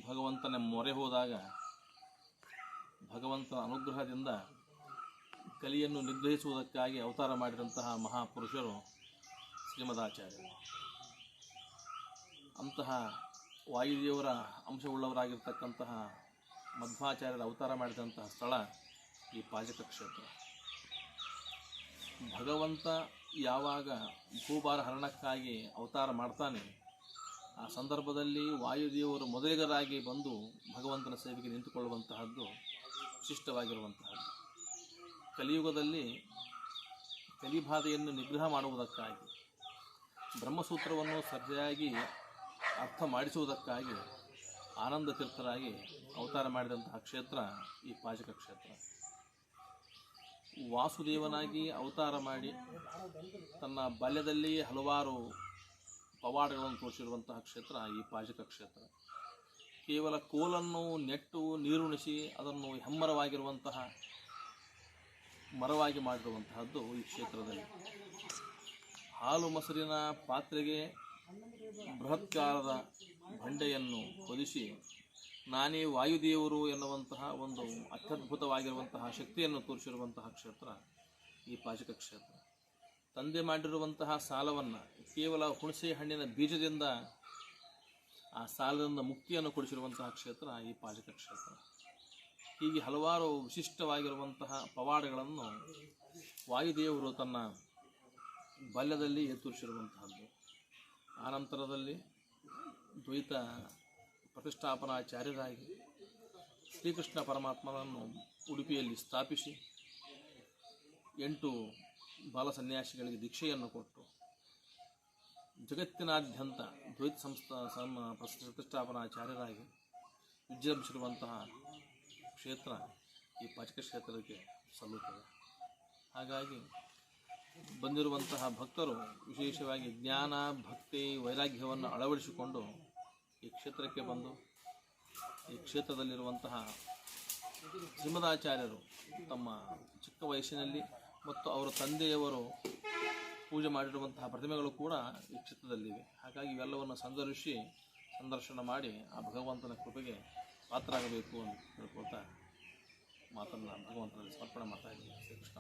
ಭಗವಂತನ ಮೊರೆ ಹೋದಾಗ ಭಗವಂತನ ಅನುಗ್ರಹದಿಂದ ಕಲಿಯನ್ನು ನಿಗ್ರಹಿಸುವುದಕ್ಕಾಗಿ ಅವತಾರ ಮಾಡಿದಂತಹ ಮಹಾಪುರುಷರು ಶ್ರೀಮದಾಚಾರ್ಯರು. ಅಂತಹ ವಾಯುದೇವರ ಅಂಶವುಳ್ಳವರಾಗಿರ್ತಕ್ಕಂತಹ ಮಧ್ವಾಚಾರ್ಯರ ಅವತಾರ ಮಾಡಿದಂತಹ ಸ್ಥಳ ಈ ಪಾಜಕ ಕ್ಷೇತ್ರ. ಭಗವಂತ ಯಾವಾಗ ಭೂಭಾರ ಹರಣಕ್ಕಾಗಿ ಅವತಾರ ಮಾಡ್ತಾನೆ, ಆ ಸಂದರ್ಭದಲ್ಲಿ ವಾಯುದೇವರು ಮೊದಲಿಗರಾಗಿ ಬಂದು ಭಗವಂತನ ಸೇವೆಗೆ ನಿಂತುಕೊಳ್ಳುವಂತಹದ್ದು ವಿಶಿಷ್ಟವಾಗಿರುವಂತಹದ್ದು. ಕಲಿಯುಗದಲ್ಲಿ ಕಲಿಬಾಧೆಯನ್ನು ನಿಗ್ರಹ ಮಾಡುವುದಕ್ಕಾಗಿ, ಬ್ರಹ್ಮಸೂತ್ರವನ್ನು ಸರಿಯಾಗಿ ಅರ್ಥ ಮಾಡಿಸುವುದಕ್ಕಾಗಿ ಆನಂದ ತೀರ್ಥರಾಗಿ ಅವತಾರ ಮಾಡಿದಂತಹ ಕ್ಷೇತ್ರ ಈ ಪಾಜಕ ಕ್ಷೇತ್ರ. ವಾಸುದೇವನಾಗಿ ಅವತಾರ ಮಾಡಿ ತನ್ನ ಬಾಲ್ಯದಲ್ಲಿ ಹಲವಾರು ಪವಾಡಗಳನ್ನು ತೋರಿಸಿರುವಂತಹ ಕ್ಷೇತ್ರ ಈ ಪಾಜಕ ಕ್ಷೇತ್ರ. ಕೇವಲ ಕೋಲನ್ನು ನೆಟ್ಟು ನೀರುಣಿಸಿ ಅದನ್ನು ಹೆಮ್ಮರವಾಗಿರುವಂತಹ ಮರವಾಗಿ ಮಾಡಿರುವಂತಹದ್ದು ಈ ಕ್ಷೇತ್ರದಲ್ಲಿ. ಹಾಲು ಮೊಸರಿನ ಪಾತ್ರೆಗೆ ಬೃಹತ್ಕಾರದ ಬಂಡೆಯನ್ನು ಹೊದಿಸಿ ನಾನೇ ವಾಯುದೇವರು ಎನ್ನುವಂತಹ ಒಂದು ಅತ್ಯದ್ಭುತವಾಗಿರುವಂತಹ ಶಕ್ತಿಯನ್ನು ತೋರಿಸಿರುವಂತಹ ಕ್ಷೇತ್ರ ಈ ಪಾಜಕ ಕ್ಷೇತ್ರ. ತಂದೆ ಮಾಡಿರುವಂತಹ ಸಾಲವನ್ನು ಕೇವಲ ಹುಣಸೆ ಹಣ್ಣಿನ ಬೀಜದಿಂದ ಆ ಸಾಲದಿಂದ ಮುಕ್ತಿಯನ್ನು ಕೊಡಿಸಿರುವಂತಹ ಕ್ಷೇತ್ರ ಈ ಪಾಜಕ ಕ್ಷೇತ್ರ. ಹೀಗೆ ಹಲವಾರು ವಿಶಿಷ್ಟವಾಗಿರುವಂತಹ ಪವಾಡಗಳನ್ನು ವಾಯುದೇವರು ತನ್ನ ಬಾಲ್ಯದಲ್ಲಿ ತೋರಿಸಿರುವಂತಹದ್ದು. ಆನಂತರದಲ್ಲಿ ದ್ವೈತ ಪ್ರತಿಷ್ಠಾಪನಾಚಾರ್ಯರಾಗಿ ಶ್ರೀಕೃಷ್ಣ ಪರಮಾತ್ಮನನ್ನು ಉಡುಪಿಯಲ್ಲಿ ಸ್ಥಾಪಿಸಿ 8 ಬಾಲ ಸನ್ಯಾಸಿಗಳಿಗೆ ದೀಕ್ಷೆಯನ್ನು ಕೊಟ್ಟು ಜಗತ್ತಿನಾದ್ಯಂತ ದ್ವೈತ ಪ್ರತಿಷ್ಠಾಪನಾಚಾರ್ಯರಾಗಿ ವಿಜೃಂಭಿಸಿರುವಂತಹ ಕ್ಷೇತ್ರ ಈ ಪಾಜಕ ಕ್ಷೇತ್ರಕ್ಕೆ ಸಲ್ಲುತ್ತದೆ. ಹಾಗಾಗಿ ಬಂದಿರುವಂತಹ ಭಕ್ತರು ವಿಶೇಷವಾಗಿ ಜ್ಞಾನ, ಭಕ್ತಿ, ವೈರಾಗ್ಯವನ್ನು ಅಳವಡಿಸಿಕೊಂಡು ಈ ಕ್ಷೇತ್ರಕ್ಕೆ ಬಂದು ಈ ಕ್ಷೇತ್ರದಲ್ಲಿರುವಂತಹ ಶ್ರೀಮದಾಚಾರ್ಯರು ತಮ್ಮ ಚಿಕ್ಕ ವಯಸ್ಸಿನಲ್ಲಿ ಮತ್ತು ಅವರ ತಂದೆಯವರು ಪೂಜೆ ಮಾಡಿರುವಂತಹ ಪ್ರತಿಮೆಗಳು ಕೂಡ ಈ ಕ್ಷೇತ್ರದಲ್ಲಿವೆ. ಹಾಗಾಗಿ ಇವೆಲ್ಲವನ್ನು ಸಂದರ್ಶನ ಮಾಡಿ ಆ ಭಗವಂತನ ಕೃಪೆಗೆ ಪಾತ್ರರಾಗಬೇಕು ಅಂತ ತಿಳ್ಕೊಳ್ತಾ ಮಾತನ್ನು ಭಗವಂತನಲ್ಲಿ ಸಮರ್ಪಣೆ ಮಾಡ್ತಾ ಇದ್ದೀನಿ. ಶ್ರೀಕೃಷ್ಣ.